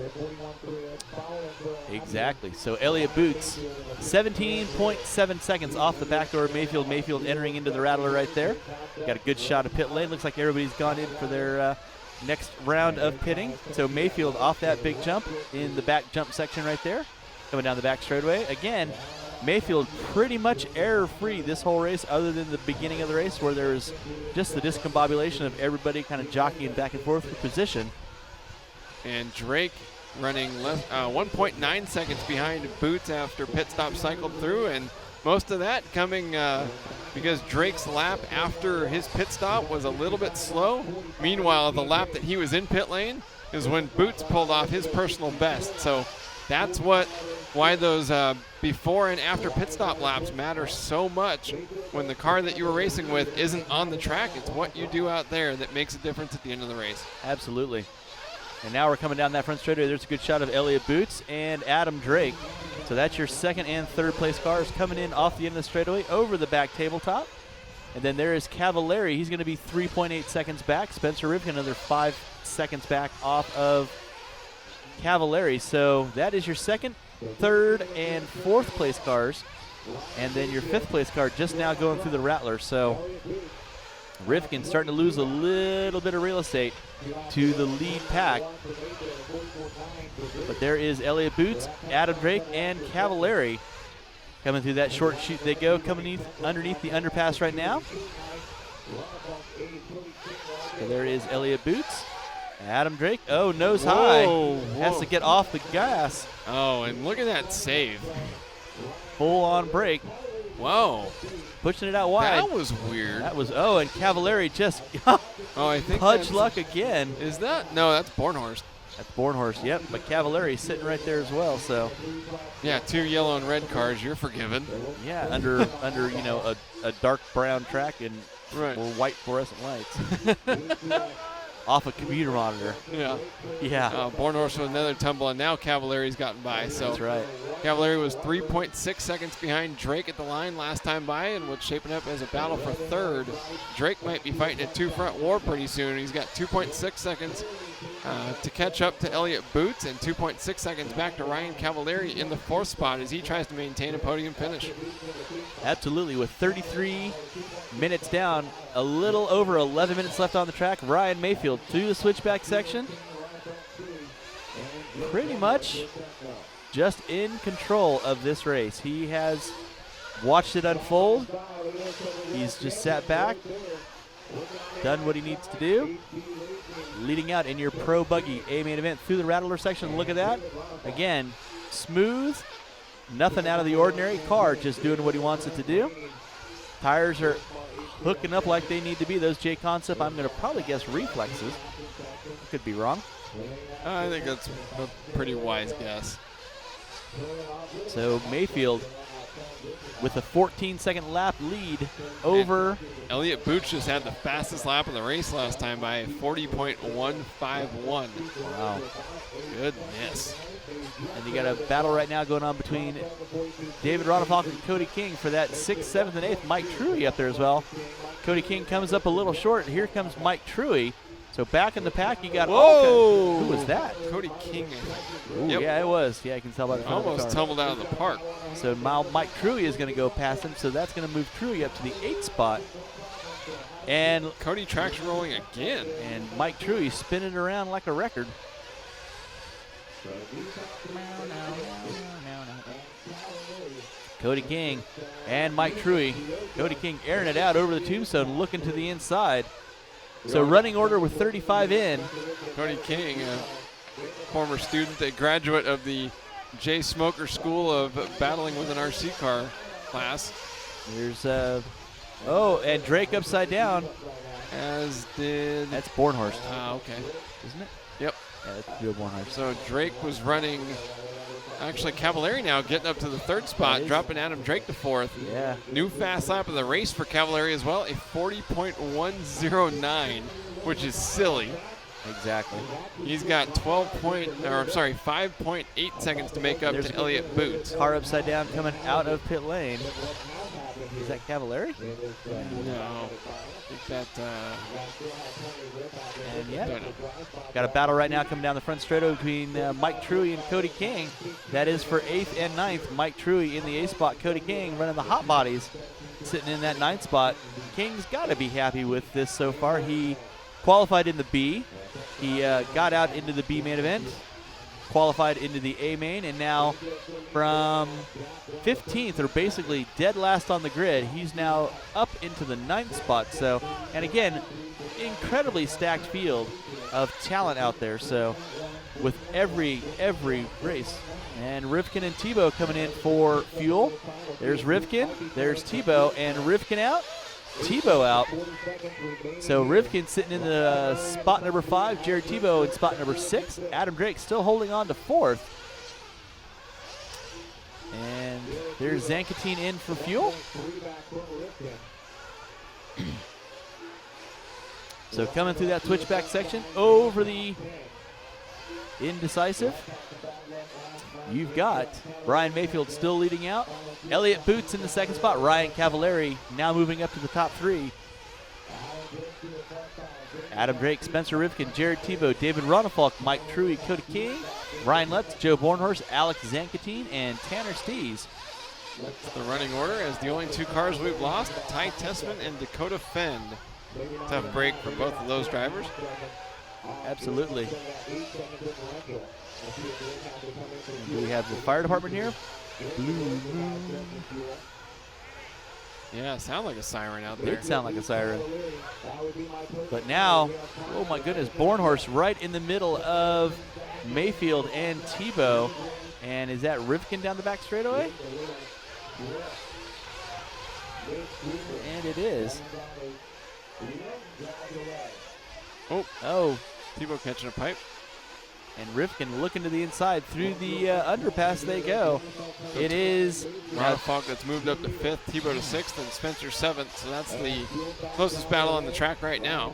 Exactly. So Elliott Boots, 17.7 seconds off the back door of Mayfield. Mayfield entering into the Rattler right there. Got a good shot of pit lane. Looks like everybody's gone in for their next round of pitting. So Mayfield off that big jump in the back jump section right there. Coming down the back straightaway. Again, Mayfield pretty much error-free this whole race other than the beginning of the race where there was just the discombobulation of everybody kind of jockeying back and forth for position. And Drake running 1.9 seconds behind Boots after pit stop cycled through, and most of that coming because Drake's lap after his pit stop was a little bit slow. Meanwhile, the lap that he was in pit lane is when Boots pulled off his personal best. So that's why those before and after pit stop laps matter so much. When the car that you were racing with isn't on the track, it's what you do out there that makes a difference at the end of the race. Absolutely. And now we're coming down that front straightaway. There's a good shot of Elliott Boots and Adam Drake. So that's your second and third place cars coming in off the end of the straightaway over the back tabletop. And then there is Cavalieri. He's going to be 3.8 seconds back. Spencer Rivkin another 5 seconds back off of Cavalieri. So that is your second, third, and fourth place cars. And then your fifth place car just now going through the Rattler. So Rivkin starting to lose a little bit of real estate to the lead pack. But there is Elliott Boots, Adam Drake, and Cavalieri coming through that short chute. They go coming underneath the underpass right now. So there is Elliott Boots. Adam Drake, nose high. Has to get off the gas. Oh, and look at that save. Full on brake. Whoa. Pushing it out wide. That was weird. That was, and Cavalieri just I think pudge luck again. Is that? No, that's Bornhorst. That's Bornhorst, yep. But Cavalieri sitting right there as well, so. Yeah, 2 yellow and red cars, you're forgiven. Yeah, under a dark brown track and white fluorescent lights. Off a computer monitor. Yeah. Yeah. Bornhorst with another tumble, and now Cavalieri's gotten by. So that's right. Cavalieri was 3.6 seconds behind Drake at the line last time by, and what's shaping up as a battle for third. Drake might be fighting a two-front war pretty soon. He's got 2.6 seconds to catch up to Elliott Boots, and 2.6 seconds back to Ryan Cavalieri in the fourth spot as he tries to maintain a podium finish. Absolutely. With 33 minutes down, a little over 11 minutes left on the track, Ryan Mayfield through the switchback section. Pretty much just in control of this race. He has watched it unfold. He's just sat back, done what he needs to do. Leading out in your Pro Buggy A main event through the Rattler section. Look at that. Again, smooth, nothing out of the ordinary. Car just doing what he wants it to do. Tires are hooking up like they need to be. Those J-Concept, I'm going to probably guess reflexes. Could be wrong. I think that's a pretty wise guess. So Mayfield with a 14-second lap lead over. And Elliott Boots just had the fastest lap of the race last time by 40.151. Wow. Goodness. And you got a battle right now going on between David Ronafalk and Cody King for that 6th, 7th, and 8th. Mike Truey up there as well. Cody King comes up a little short. Here comes Mike Truey. So back in the pack, you got. Whoa! Who was that? Cody King. Ooh, yep. Yeah, it was. Yeah, I can tell by the front almost of the car. tumbled out of the park. So Mike Truey is going to go past him. So that's going to move Truey up to the 8th spot. And Cody traction rolling again. And Mike Truey spinning around like a record. Cody King and Mike Truey. Cody King airing it out over the tombstone, looking to the inside. So running order with 35 in. Cody King, a former student, a graduate of the Jay Smoker school of battling with an RC car class. There's oh, and Drake upside down. As did. That's Bornhorst. Okay. Isn't it? Yep. Yeah, that's Joe Bornhorst. So Drake was running. Actually, Cavalieri now getting up to the 3rd spot, dropping Adam Drake to 4th. Yeah. New fast lap of the race for Cavalieri as well, a 40.109, which is silly. Exactly. He's got 5.8 seconds to make up to Elliott Boots. Car upside down coming out of pit lane. Is that Cavalieri? No. I think that. And yeah, got a battle right now coming down the front straightaway between Mike Truey and Cody King. That is for 8th and 9th. Mike Truey in the A spot. Cody King running the hot bodies, sitting in that 9th spot. King's got to be happy with this so far. He qualified in the B. He got out into the B main event, qualified into the A main, and now from 15th, or basically dead last on the grid, he's now up into the 9th spot. So, and again, incredibly stacked field of talent out there. So, with every race. And Rivkin and Tebow coming in for fuel. There's Rivkin, there's Tebow, and Rivkin out, Tebow out. So Rivkin sitting in the spot number 5, Jared Tebow in spot number 6. Adam Drake still holding on to 4th. And there's Zankatine in for fuel. So coming through that switchback section over the indecisive, you've got Brian Mayfield still leading out. Elliott Boots in the 2nd spot. Ryan Cavalieri now moving up to the top 3. Adam Drake, Spencer Rivkin, Jared Tebow, David Ronefalk, Mike Truey, Cody King, Ryan Lutz, Joe Bornhorst, Alex Zankatine, and Tanner Stees. That's the running order as the only 2 cars we've lost, Ty Tessman and Dakota Fend. Tough break for both of those drivers. Absolutely. Do we have the fire department here? Yeah, sound like a siren out there. It did sound like a siren. But now, oh my goodness, Bornhorst right in the middle of Mayfield and Tebow. And is that Rivkin down the back straightaway? And it is. Oh. Tebow catching a pipe. And Rivkin looking to the inside. Through the underpass they go. It is Ronefalk that's moved up to 5th, Tebow to 6th, and Spencer 7th. So that's the closest battle on the track right now.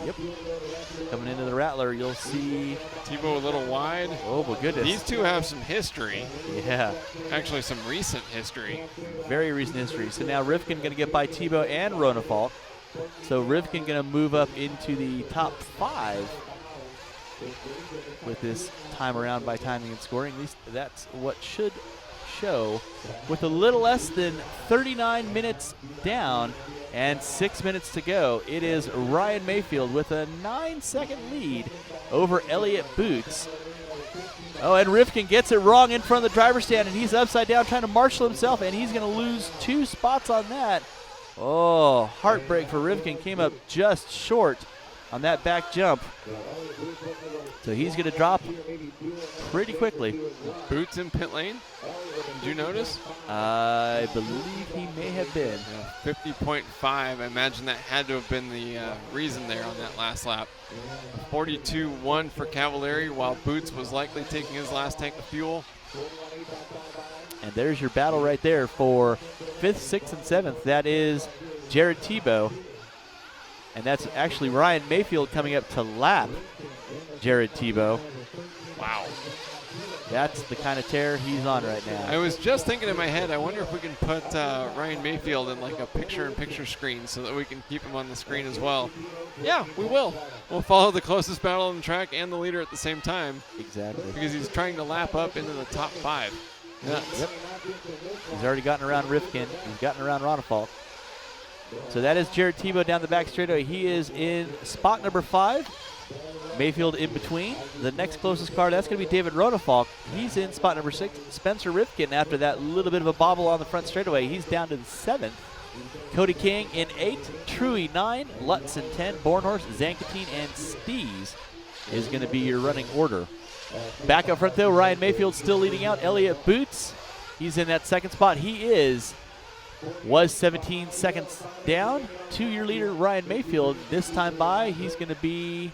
Yep. Coming into the Rattler, you'll see Tebow a little wide. Oh my goodness. These two have some history. Yeah. Actually, some recent history. Very recent history. So now Rivkin going to get by Tebow and Ronefalk. So Rivkin going to move up into the top 5 with this time around by timing and scoring. At least that's what should show. With a little less than 39 minutes down and 6 minutes to go, it is Ryan Mayfield with a 9-second lead over Elliott Boots. Oh, and Rivkin gets it wrong in front of the driver's stand, and he's upside down trying to marshal himself, and he's going to lose 2 spots on that. Oh, heartbreak for Rivkin. Came up just short on that back jump. So he's going to drop pretty quickly. Boots in pit lane. Did you notice? I believe he may have been. Yeah, 50.5. I imagine that had to have been the reason there on that last lap. 42-1 for Cavalieri, while Boots was likely taking his last tank of fuel. And there's your battle right there for 5th, 6th, and 7th. That is Jared Tebow. And that's actually Ryan Mayfield coming up to lap Jared Tebow. Wow. That's the kind of tear he's on right now. I was just thinking in my head, I wonder if we can put Ryan Mayfield in like a picture-in-picture screen so that we can keep him on the screen as well. Yeah, we will. We'll follow the closest battle on the track and the leader at the same time. Exactly. Because he's trying to lap up into the top 5. Nuts. Yep. He's already gotten around Rivkin. He's gotten around Ronefalk. So that is Jared Tebow down the back straightaway. He is in spot number 5. Mayfield in between. The next closest car, that's going to be David Ronefalk. He's in spot number 6. Spencer Rivkin, after that little bit of a bobble on the front straightaway, he's down to the 7th. Cody King in 8. Truey 9. Lutz in 10. Bornhorst, Zankatine, and Stees is going to be your running order. Back up front, though, Ryan Mayfield still leading out. Elliott Boots, he's in that second spot. He was 17 seconds down. 2-year leader Ryan Mayfield. This time by, he's going to be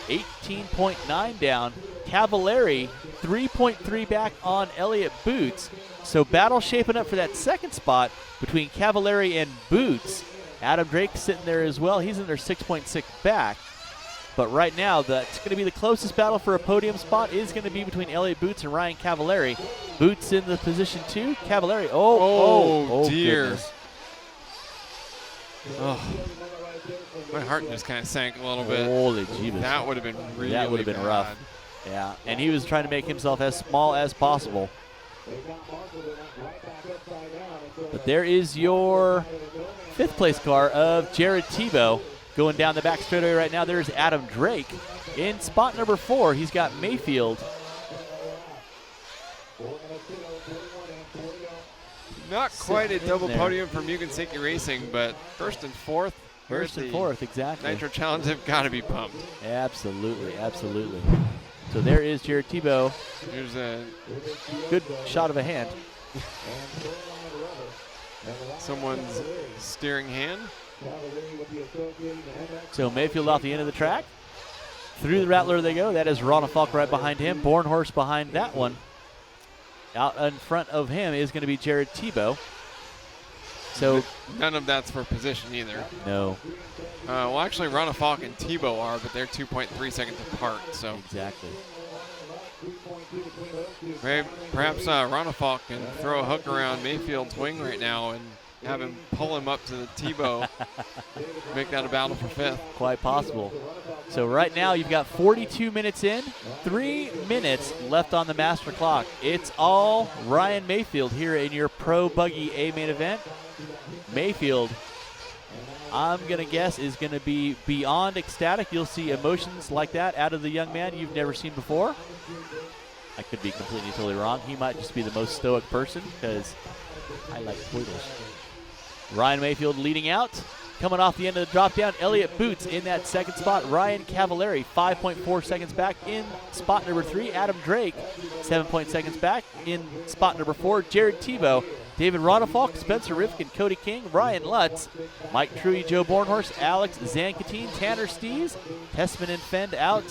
18.9 down. Cavalieri 3.3 back on Elliott Boots. So battle shaping up for that second spot between Cavalieri and Boots. Adam Drake sitting there as well. He's in there 6.6 back. But right now, that's going to be the closest battle for a podium spot is going to be between Elliott Boots and Ryan Cavalieri. Boots in the position 2. Cavalieri, oh dear. Goodness. Oh, my heart just kind of sank a little bit. Holy jeebus. That would have been really That would have been bad. rough. Yeah, and he was trying to make himself as small as possible. But there is your 5th place car of Jared Tebow. Going down the back straightaway right now, there's Adam Drake. In spot number 4, he's got Mayfield. Not quite a double there. podium for Mugen Seiki Racing, but first and fourth. First and 4th, exactly. Nitro Challenge have got to be pumped. Absolutely, absolutely. So there is Jared Tebow. Here's a Good shot of a hand. someone's steering hand. So Mayfield off the end of the track. Through the Rattler they go. That is Ronald Falk right behind him. Bornhorst behind that one. Out in front of him is going to be Jared Tebow. So None of that's for position either. no, Well, actually, Ronald Falk and Tebow are, but they're 2.3 seconds apart. So exactly. perhaps Ronald Falk can throw a hook around Mayfield's wing right now and have him pull him up to the Tebow. Make that a battle for 5th. Quite possible. So right now you've got 42 minutes in, 3 minutes left on the master clock. It's all Ryan Mayfield here in your Pro Buggy A main event. Mayfield, I'm going to guess, is going to be beyond ecstatic. You'll see emotions like that out of the young man you've never seen before. I could be completely, totally wrong. He might just be the most stoic person because I like poodles. Ryan Mayfield leading out. Coming off the end of the drop down, Elliott Boots in that second spot. Ryan Cavalieri, 5.4 seconds back in spot number 3. Adam Drake, 7 seconds back in spot number 4. Jared Tebow, David Ronafalk, Spencer Rifkin, Cody King, Ryan Lutz, Mike Truey, Joe Bornhorst, Alex Zankatine, Tanner Stees, Tessman and Fend out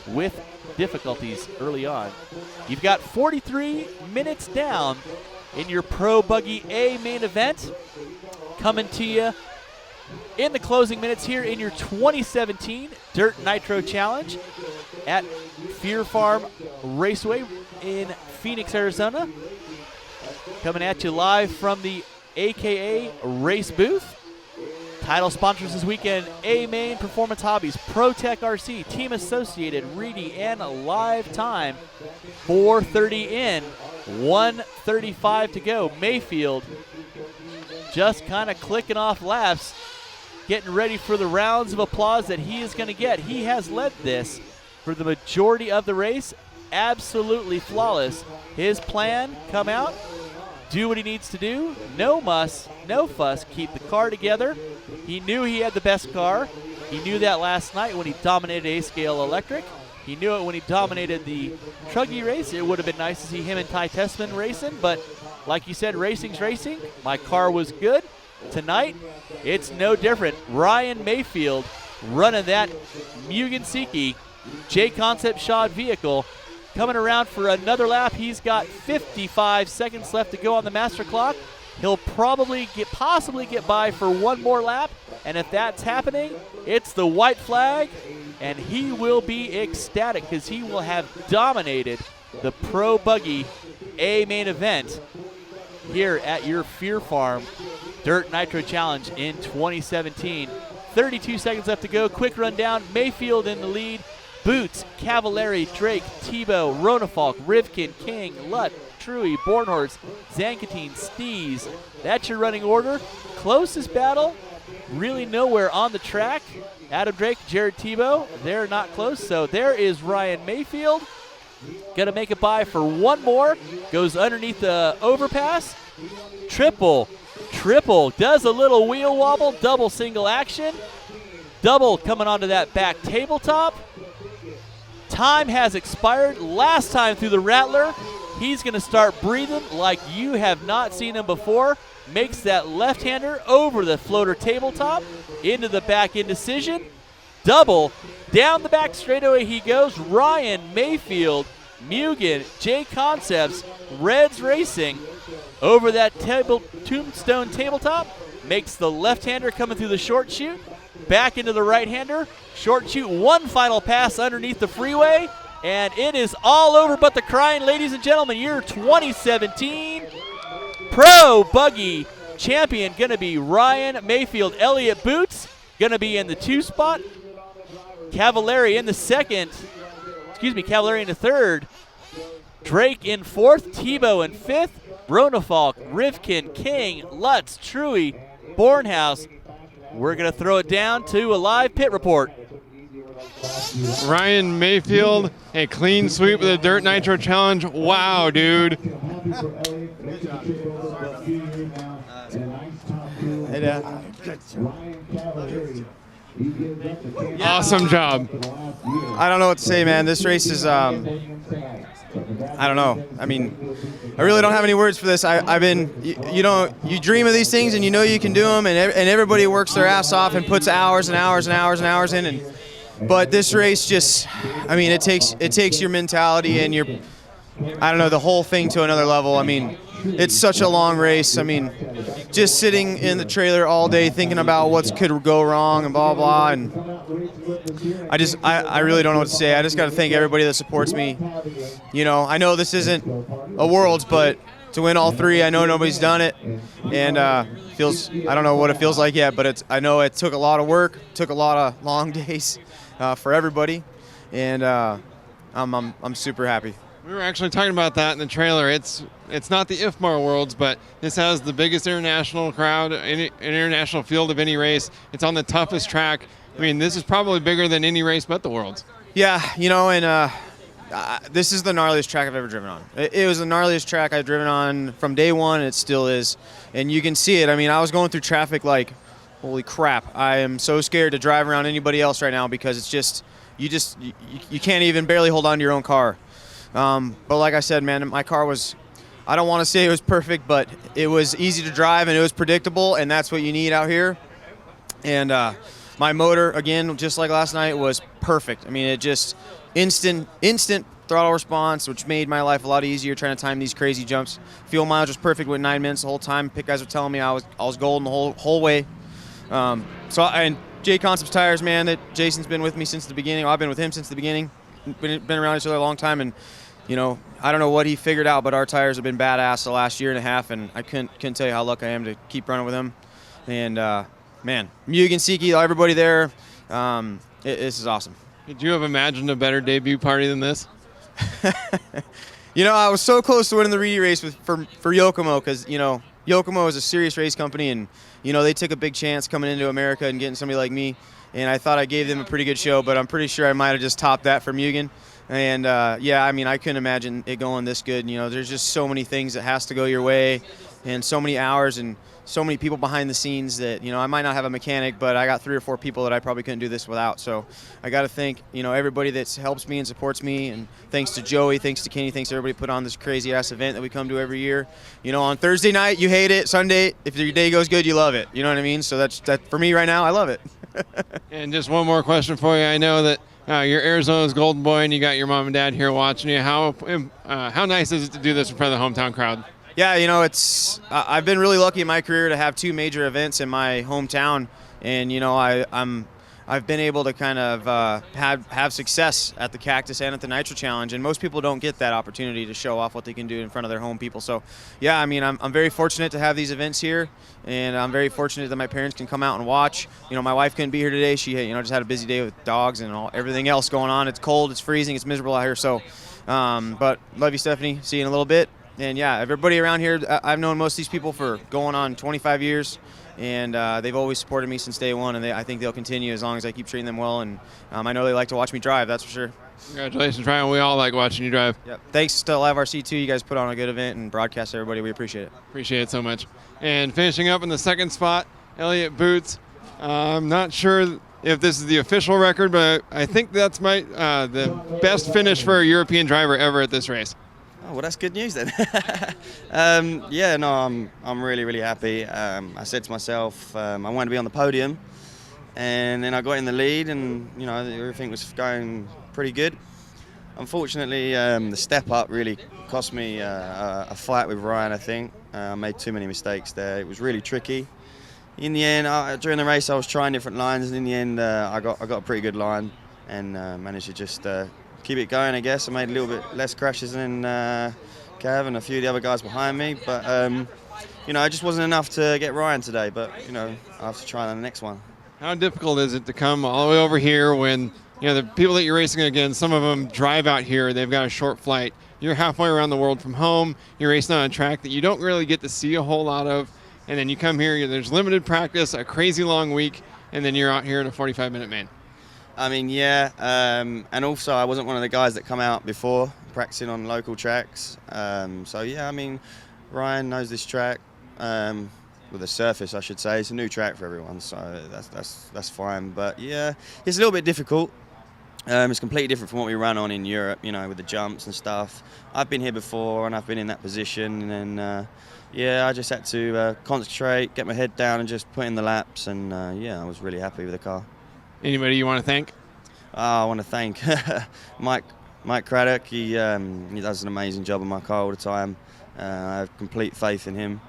with difficulties early on. You've got 43 minutes down in your Pro Buggy A main event. Coming to you in the closing minutes here in your 2017 Dirt Nitro Challenge at Fear Farm Raceway in Phoenix, Arizona. Coming at you live from the AKA Race booth. Title sponsors this weekend: A-Main Performance Hobbies, ProTech RC, Team Associated, Reedy, and Live Time. 4:30 in, 1:35 to go. Mayfield just kind of clicking off laps, getting ready for the rounds of applause that he is going to get. He has led this for the majority of the race, absolutely flawless. His plan, come out, do what he needs to do, no muss, no fuss, keep the car together. He knew he had the best car. He knew that last night when he dominated A-Scale Electric. He knew it when he dominated the Truggy race. It would have been nice to see him and Ty Tessman racing, but like you said, racing's racing. My car was good. Tonight, it's no different. Ryan Mayfield running that Mugen Seiki J-Concept shod vehicle, coming around for another lap. He's got 55 seconds left to go on the master clock. He'll probably possibly get by for one more lap, and if that's happening, it's the white flag, and he will be ecstatic because he will have dominated the Pro Buggy A main event here at your Fear Farm Dirt Nitro Challenge in 2017. 32 seconds left to go. Quick rundown. Mayfield in the lead. Boots, Cavalieri, Drake, Tebow, Ronafalk, Rivkin, King, Lutt, Truey, Bornhorst, Zankatine, Stees. That's your running order. Closest battle, really nowhere on the track. Adam Drake, Jared Tebow, they're not close. So there is Ryan Mayfield. Gonna make it by for one more. Goes underneath the overpass. Triple, does a little wheel wobble, double single action. Double coming onto that back tabletop. Time has expired. Last time through the Rattler. He's going to start breathing like you have not seen him before. Makes that left-hander over the floater tabletop into the back indecision. Double. Down the back straightaway he goes. Ryan, Mayfield, Mugen, J Concepts, Reds Racing over that tombstone tabletop. Makes the left-hander coming through the short chute. Back into the right-hander. Short chute, one final pass underneath the freeway. And it is all over but the crying, ladies and gentlemen. Year 2017 Pro Buggy champion going to be Ryan Mayfield. Elliott Boots going to be in the 2 spot. Cavalieri in the second. Cavalieri in the third. Drake in 4th. Tebow in 5th. Ronafalk, Rivkin, King, Lutz, Truey, Bornhouse. We're going to throw it down to a live pit report. Ryan Mayfield, a clean sweep with a Dirt Nitro Challenge. Wow, dude. Awesome job. I don't know what to say, man. This race is, I don't know. I mean, I really don't have any words for this. I've been, you dream of these things and you know you can do them, and everybody works their ass off and puts hours and hours and hours and hours in. But this race just, I mean, it takes your mentality and the whole thing to another level. I mean, it's such a long race. I mean, just sitting in the trailer all day thinking about what could go wrong and blah, blah, and I really don't know what to say. I just got to thank everybody that supports me. I know this isn't a Worlds, but to win all 3, I know nobody's done it, and I don't know what it feels like yet, but I know it took a lot of work, took a lot of long days for everybody, and I'm super happy. We were actually talking about that in the trailer. It's not the IFMAR Worlds, but this has the biggest international crowd, an international field of any race. It's on the toughest track. I mean, this is probably bigger than any race but the Worlds. Yeah, and this is the gnarliest track I've ever driven on. It was the gnarliest track I've driven on from day one, and it still is. And you can see it. I mean, I was going through traffic like, holy crap. I am so scared to drive around anybody else right now because it's just, you can't even barely hold on to your own car. But like I said, man, my car was, I don't want to say it was perfect, but it was easy to drive and it was predictable, and that's what you need out here. And my motor, again, just like last night, was perfect. I mean, it just instant throttle response, which made my life a lot easier trying to time these crazy jumps. Fuel mileage was perfect with 9 minutes the whole time. Pit guys were telling me I was golden the whole way. And J Concepts tires, man, that Jason's been with me since the beginning. I've been with him since the beginning. Been around each other a long time, and I don't know what he figured out, but our tires have been badass the last year and a half, and I couldn't tell you how lucky I am to keep running with him. And man, Mugen, Siki, everybody there, this is awesome. Could you have imagined a better debut party than this? I was so close to winning the Reedy race for Yokomo, because Yokomo is a serious race company, and they took a big chance coming into America and getting somebody like me. And I thought I gave them a pretty good show, but I'm pretty sure I might have just topped that for Mugen. And, I mean, I couldn't imagine it going this good. There's just so many things that has to go your way, and so many hours and so many people behind the scenes that, I might not have a mechanic, but I got 3 or 4 people that I probably couldn't do this without. So I got to thank, everybody that helps me and supports me, and thanks to Joey, thanks to Kenny, thanks to everybody put on this crazy-ass event that we come to every year. On Thursday night, you hate it. Sunday, if your day goes good, you love it. You know what I mean? So that for me right now, I love it. And just one more question for you. I know that you're Arizona's golden boy, and you got your mom and dad here watching you. How nice is it to do this in front of the hometown crowd? Yeah, I've been really lucky in my career to have 2 major events in my hometown, and I've been able to kind of have success at the Cactus and at the Nitro Challenge, and most people don't get that opportunity to show off what they can do in front of their home people. So, yeah, I mean, I'm very fortunate to have these events here, and I'm very fortunate that my parents can come out and watch. My wife couldn't be here today. She just had a busy day with dogs and everything else going on. It's cold, it's freezing, it's miserable out here. So, but love you, Stephanie. See you in a little bit. And, yeah, everybody around here, I've known most of these people for going on 25 years. And they've always supported me since day one, and I think they'll continue as long as I keep treating them well. And I know they like to watch me drive, that's for sure. Congratulations, Ryan. We all like watching you drive. Yep. Thanks to Live RC2. You guys put on a good event and broadcast everybody. We appreciate it. Appreciate it so much. And finishing up in the second spot, Elliott Boots. I'm not sure if this is the official record, but I think that's the best finish for a European driver ever at this race. Oh, well, that's good news then. Yeah, no, I'm really, really happy. I said to myself, I wanted to be on the podium, and then I got in the lead, and everything was going pretty good. Unfortunately, the step up really cost me a fight with Ryan. I think I made too many mistakes there. It was really tricky. In the end, during the race, I was trying different lines, and in the end, I got a pretty good line, and managed to just keep it going, I guess. I made a little bit less crashes than Cav and a few of the other guys behind me, but it just wasn't enough to get Ryan today. But I have to try on the next one. How difficult is it to come all the way over here when the people that you're racing against, some of them drive out here, they've got a short flight. You're halfway around the world from home. You're racing on a track that you don't really get to see a whole lot of, and then you come here. There's limited practice, a crazy long week, and then you're out here in a 45-minute main. I mean, yeah, and also I wasn't one of the guys that come out before practicing on local tracks. So yeah, I mean, Ryan knows this track, with the surface, I should say. It's a new track for everyone, so that's fine. But yeah, it's a little bit difficult. It's completely different from what we run on in Europe, with the jumps and stuff. I've been here before, and I've been in that position, and yeah, I just had to concentrate, get my head down, and just put in the laps, and yeah, I was really happy with the car. Anybody you want to thank? I want to thank Mike Craddock. He does an amazing job on my car all the time. I have complete faith in him.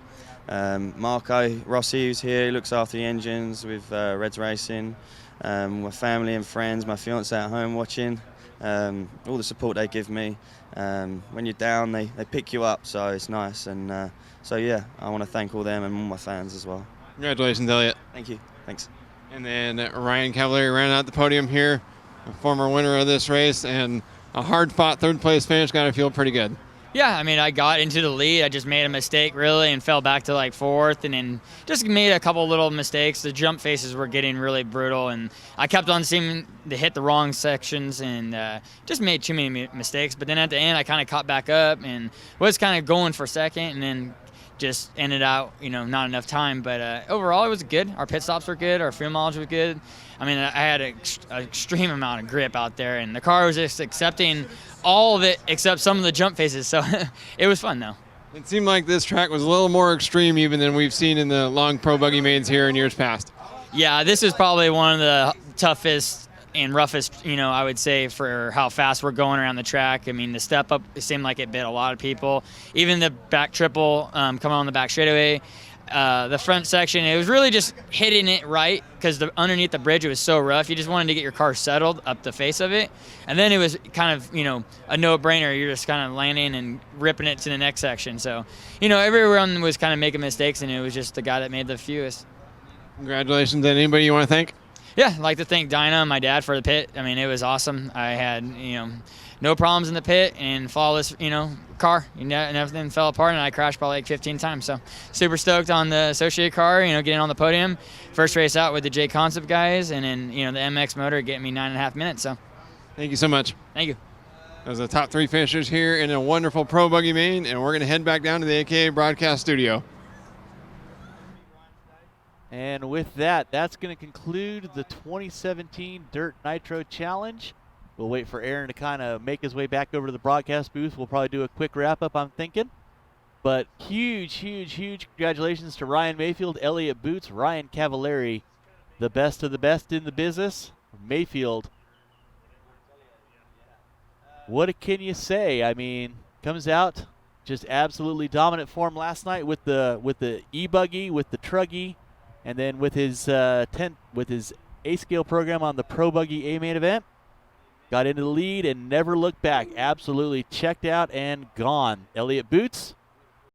Marco Rossi, who's here, he looks after the engines with Reds Racing. My family and friends, my fiance at home watching, all the support they give me. When you're down, they pick you up, so it's nice. And so yeah, I want to thank all them and all my fans as well. Congratulations, Elliot. Thank you. Thanks. And then Ryan Cavalieri ran out the podium here, a former winner of this race, and a hard-fought third-place finish. Got to feel pretty good. Yeah, I mean, I got into the lead. I just made a mistake, really, and fell back to, like, fourth, and then just made a couple little mistakes. The jump faces were getting really brutal, and I kept on seeming to hit the wrong sections and just made too many mistakes. But then at the end, I kind of caught back up and was kind of going for second, and then just ended out, not enough time. But overall, it was good. Our pit stops were good. Our fuel mileage was good. I mean, I had an extreme amount of grip out there, and the car was just accepting all of it except some of the jump faces. So it was fun, though. It seemed like this track was a little more extreme even than we've seen in the long pro buggy mains here in years past. Yeah, this is probably one of the toughest and roughest, I would say, for how fast we're going around the track. I mean, the step up, it seemed like it bit a lot of people. Even the back triple coming on the back straightaway, the front section, it was really just hitting it right because underneath the bridge it was so rough. You just wanted to get your car settled up the face of it. And then it was kind of, a no-brainer. You're just kind of landing and ripping it to the next section. So, everyone was kind of making mistakes, and it was just the guy that made the fewest. Congratulations. And anybody you want to thank? Yeah, I'd like to thank Dinah and my dad for the pit. I mean, it was awesome. I had, no problems in the pit and flawless, car. And everything fell apart, and I crashed probably like 15 times. So super stoked on the associated car, getting on the podium. First race out with the J Concept guys, and then, the MX motor getting me 9.5 minutes. So thank you so much. Thank you. Those are the top three finishers here in a wonderful pro buggy main, and we're going to head back down to the AKA broadcast studio. And with that, that's going to conclude the 2017 Dirt Nitro Challenge. We'll wait for Aaron to kind of make his way back over to the broadcast booth. We'll probably do a quick wrap-up, I'm thinking. But huge congratulations to Ryan Mayfield, Elliott Boots, Ryan Cavalieri, the best of the best in the business. Mayfield, what can you say? I mean, comes out just absolutely dominant form last night with the e-buggy, with the truggy, and then with his A-scale program on the Pro Buggy A main event. Got into the lead and never looked back. Absolutely checked out and gone. Elliott Boots,